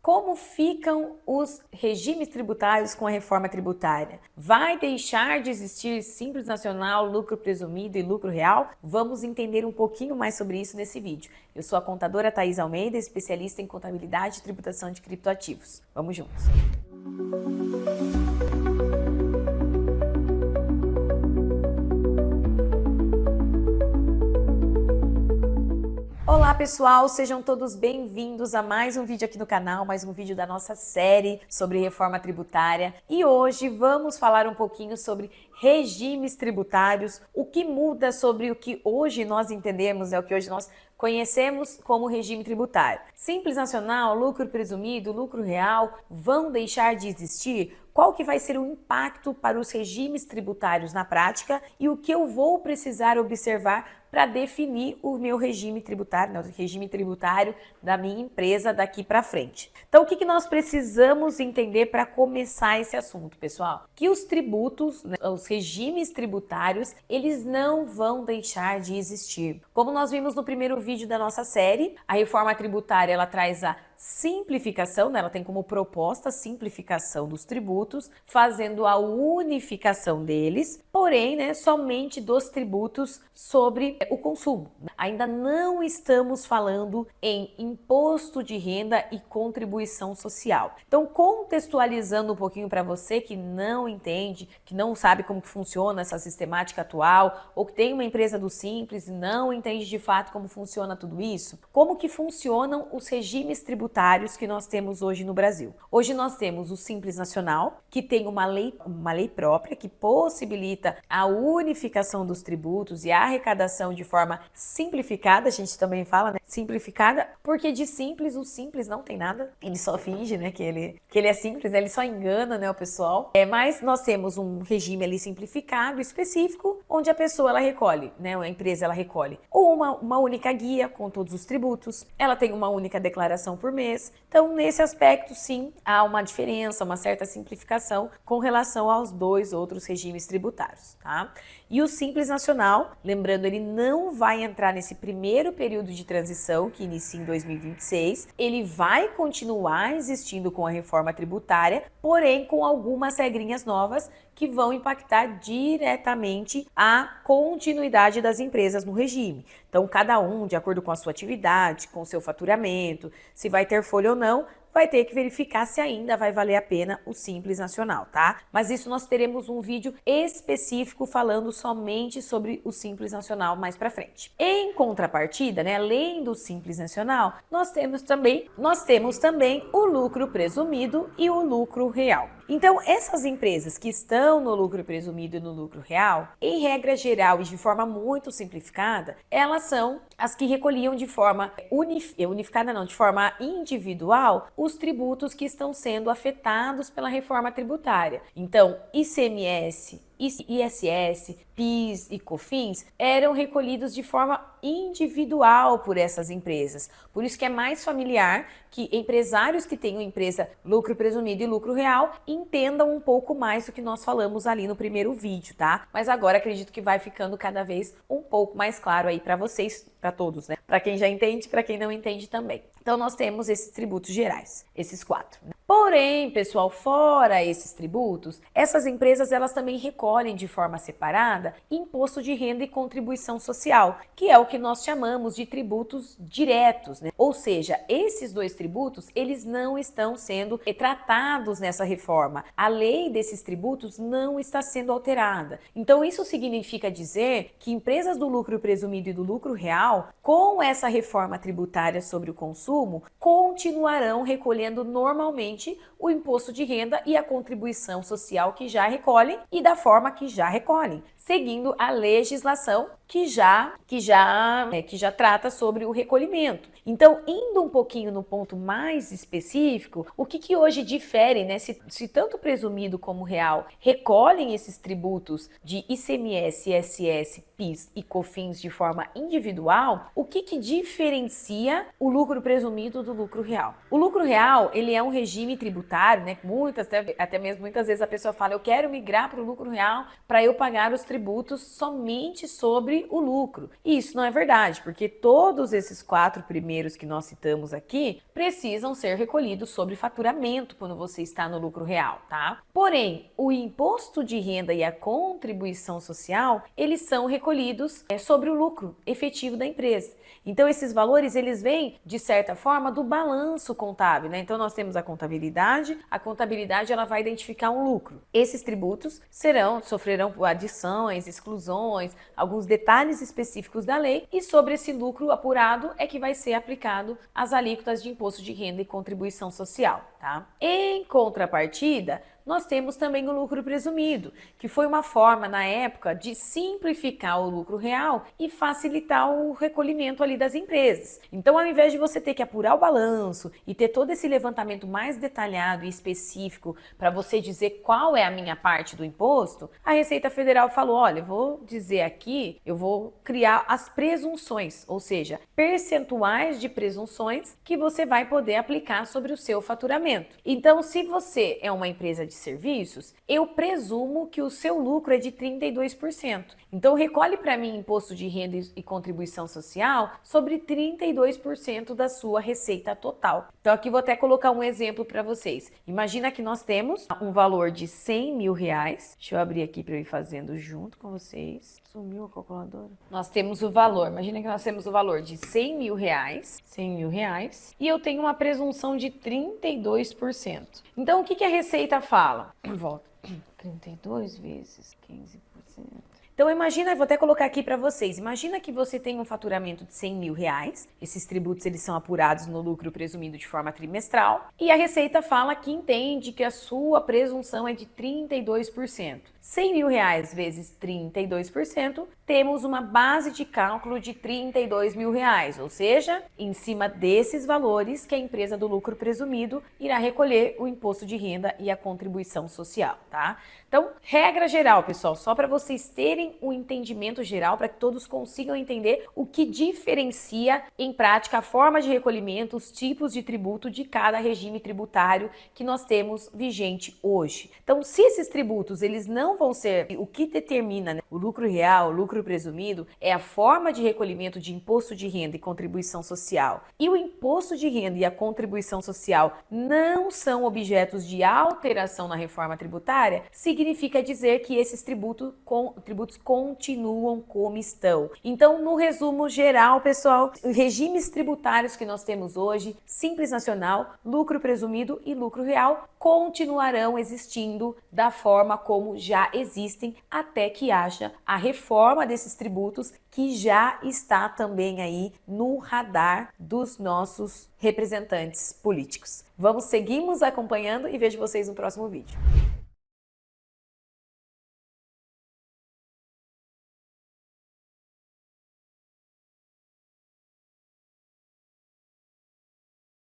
como ficam os regimes tributários com a reforma tributária? Vai deixar de existir Simples Nacional, lucro presumido e lucro real? Vamos entender um pouquinho mais sobre isso nesse vídeo. Eu sou a contadora Thaís Almeida, especialista em contabilidade e tributação de criptoativos. Vamos juntos! Olá pessoal, sejam todos bem-vindos a mais um vídeo aqui no canal, mais um vídeo da nossa série sobre reforma tributária. E hoje vamos falar um pouquinho sobre regimes tributários, o que muda sobre o que hoje nós entendemos, o que hoje nós conhecemos como regime tributário. Simples Nacional, lucro presumido, lucro real vão deixar de existir? Qual que vai ser o impacto para os regimes tributários na prática e o que eu vou precisar observar para definir o meu regime tributário, o regime tributário da minha empresa daqui para frente. Então, o que nós precisamos entender para começar esse assunto, pessoal? Que os tributos, os regimes tributários, eles não vão deixar de existir. Como nós vimos no primeiro vídeo da nossa série, a reforma tributária ela traz a simplificação, ela tem como proposta a simplificação dos tributos, fazendo a unificação deles, porém, somente dos tributos sobre o consumo. Ainda não estamos falando em imposto de renda e contribuição social. Então, contextualizando um pouquinho para você que não entende, que não sabe como que funciona essa sistemática atual, ou que tem uma empresa do Simples e não entende de fato como funciona tudo isso, como que funcionam os regimes tributários que nós temos hoje no Brasil. Hoje nós temos o Simples Nacional, que tem uma lei própria que possibilita a unificação dos tributos e a arrecadação de forma simplificada, a gente também fala, simplificada, porque de simples, o simples não tem nada, ele só finge, que ele é simples, ele só engana, o pessoal. Mas nós temos um regime ali simplificado, específico, onde a pessoa ela recolhe, a empresa ela recolhe uma única guia com todos os tributos, ela tem uma única declaração por mês. Então, nesse aspecto, sim, há uma diferença, uma certa simplificação com relação aos dois outros regimes tributários, tá? E o Simples Nacional, lembrando, ele não vai entrar nesse primeiro período de transição que inicia em 2026, ele vai continuar existindo com a reforma tributária, porém com algumas regrinhas novas que vão impactar diretamente a continuidade das empresas no regime. Então, cada um, de acordo com a sua atividade, com o seu faturamento, se vai ter folha ou não, vai ter que verificar se ainda vai valer a pena o Simples Nacional, tá? Mas isso nós teremos um vídeo específico falando somente sobre o Simples Nacional mais pra frente. Em contrapartida, além do Simples Nacional, nós temos também o lucro presumido e o lucro real. Então, essas empresas que estão no lucro presumido e no lucro real, em regra geral e de forma muito simplificada, elas são as que recolhiam de forma de forma individual os tributos que estão sendo afetados pela reforma tributária. Então, ICMS, ISS, PIS e COFINS eram recolhidos de forma individual por essas empresas. Por isso que é mais familiar que empresários que tenham empresa lucro presumido e lucro real entendam um pouco mais do que nós falamos ali no primeiro vídeo, tá? Mas agora acredito que vai ficando cada vez um pouco mais claro aí para vocês, para todos, Para quem já entende, para quem não entende também. Então nós temos esses tributos gerais, esses 4. Porém, pessoal, fora esses tributos, essas empresas elas também recolhem de forma separada imposto de renda e contribuição social, que é o que nós chamamos de tributos diretos, Ou seja, esses dois tributos, eles não estão sendo tratados nessa reforma. A lei desses tributos não está sendo alterada. Então, isso significa dizer que empresas do lucro presumido e do lucro real, com essa reforma tributária sobre o consumo, continuarão recolhendo normalmente o imposto de renda e a contribuição social que já recolhem e da forma que já recolhem, seguindo a legislação que já trata sobre o recolhimento. Então, indo um pouquinho no ponto mais específico, o que hoje difere, se tanto presumido como real recolhem esses tributos de ICMS, ISS, PIS e COFINS de forma individual, o que diferencia o lucro presumido do lucro real? O lucro real, ele é um regime tributário, até mesmo muitas vezes a pessoa fala, eu quero migrar para o lucro real para eu pagar os tributos somente sobre sobre o lucro. E isso não é verdade, porque todos esses 4 primeiros que nós citamos aqui precisam ser recolhidos sobre faturamento quando você está no lucro real, tá? Porém, o imposto de renda e a contribuição social, eles são recolhidos sobre o lucro efetivo da empresa. Então, esses valores, eles vêm, de certa forma, do balanço contábil, né? Então, nós temos a contabilidade ela vai identificar um lucro. Esses tributos sofrerão adições, exclusões, alguns detalhes específicos da lei, e sobre esse lucro apurado é que vai ser aplicado as alíquotas de imposto de renda e contribuição social, tá? Em contrapartida, nós temos também o lucro presumido, que foi uma forma, na época, de simplificar o lucro real e facilitar o recolhimento ali das empresas. Então, ao invés de você ter que apurar o balanço e ter todo esse levantamento mais detalhado e específico para você dizer qual é a minha parte do imposto, a Receita Federal falou, olha, eu vou dizer aqui, eu vou criar as presunções, ou seja, percentuais de presunções que você vai poder aplicar sobre o seu faturamento. Então, se você é uma empresa de serviços, eu presumo que o seu lucro é de 32%. Então, recolhe para mim imposto de renda e contribuição social sobre 32% da sua receita total. Então, aqui vou até colocar um exemplo para vocês. Imagina que nós temos um valor de 100 mil reais. Deixa eu abrir aqui para eu ir fazendo junto com vocês. Sumiu a calculadora? Nós temos o valor, imagina que nós temos o valor de 100 mil reais, e eu tenho uma presunção de 32%. Então, o que a Receita fala? Volta. 32 vezes 15%. Então, imagina, eu vou até colocar aqui para vocês, imagina que você tem um faturamento de 100 mil reais, esses tributos eles são apurados no lucro presumido de forma trimestral, e a Receita fala que entende que a sua presunção é de 32%. 100 mil reais vezes 32%, temos uma base de cálculo de 32 mil reais, ou seja, em cima desses valores que a empresa do lucro presumido irá recolher o imposto de renda e a contribuição social, tá? Então, regra geral, pessoal, só para vocês terem um entendimento geral, para que todos consigam entender o que diferencia em prática a forma de recolhimento, os tipos de tributo de cada regime tributário que nós temos vigente hoje. Então, se esses tributos eles não vão ser o que determina, né, o lucro real, o lucro presumido, é a forma de recolhimento de imposto de renda e contribuição social. E o imposto de renda e a contribuição social não são objetos de alteração na reforma tributária, significa dizer que esses tributos continuam como estão. Então, no resumo geral, pessoal, os regimes tributários que nós temos hoje, Simples Nacional, lucro presumido e lucro real, continuarão existindo da forma como já existem até que haja a reforma desses tributos que já está também aí no radar dos nossos representantes políticos. Seguimos acompanhando e vejo vocês no próximo vídeo.